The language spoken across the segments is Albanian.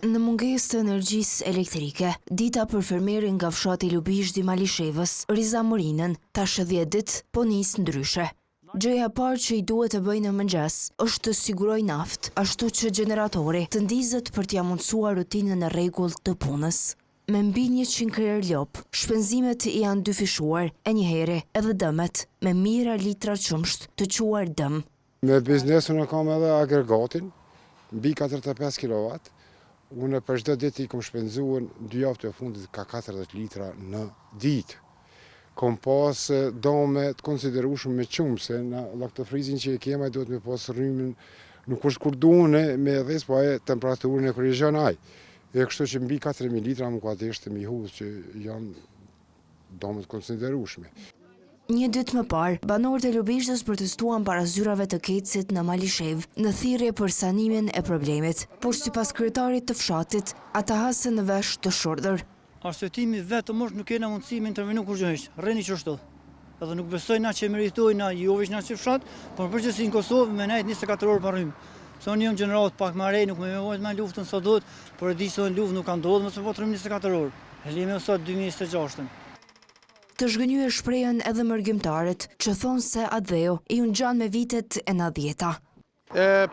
Në mungesë të energjisë elektrike, dita për fermerin nga fshati Lubishti Malishevës, Riza Morinën, tash 10 ditë po nis ndryshe. Gjëja e parë që i duhet të bëjë në mëngjes është të sigurojë naftë, ashtu që gjeneratori të ndizet për t'ia mundsuar rutinën e rregullt të punës. Me mbi 100 krerë lop, shpenzimet janë dyfishuar, e njëherë edhe dëmet, me mijëra litra qumsht të quar dëm. Me biznesin e kam edhe agregatin, mbi 45 kW. Unë për çdo ditë i kam shpenzuar 2 javë të fundit ka 40 litra në ditë. Kom pas dome të konsiderueshme me qumë, se në laktofrizin që e kema duhet me pas rrymin, nuk është kur duhen me dhes, po e temperaturën e korrigjon ai. E kështu që mbi 4000 litra më ka deshte mi hudh që janë dome të konsiderueshme. Një ditë më parë, banorët e Lubishtës protestuan para zyrave të Kecit në Malishev në thirrje për sanimin e problemit, por sipas kryetarit të fshatit, ata hasën në vesh të shordër. Arsyetimi vetëm është nuk kena mundësi me intervenu kurrë, rreni çështën. Edhe nuk besoj na që meritojnë jo veç na që fshat, por përgjithësi në Kosovë me nejt 24 orë pa rrymë. Se unë jam gjeneral pak më rej, nuk më nevojt me luftën sa duhet, por e di se luftë nuk ka ndodhur, mos po rrymë 24 orë. Lemi sot 2026. Të zhgënjyer shprehën edhe mërgjimtarët që thonë se Adheu i ngjan me vitet e 90-ta.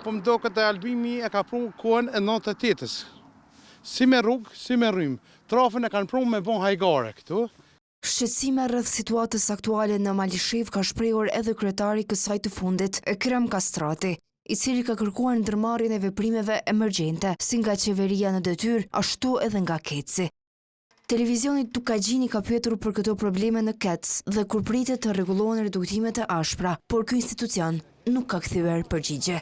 Po më duket e Albimi e ka prunë kohën e 98-s. Si me rrugë, si me rrymë. Trafën e kanë prunë me bon hajgare këtu. Shqetësime rreth situatës aktuale në Malishev ka shprehur edhe kryetari kësaj të fundit, Ekrem Kastrati, i cili ka kërkuar ndërmarrjen e veprimeve emergjente, si nga qeveria në detyrë, ashtu edhe nga Keci. Televizioni Tukagjini ka pyetur për këto probleme në Kec dhe kur pritet të rregullohen reduktimet e ashpra, por ky institucion nuk ka kthyer përgjigje.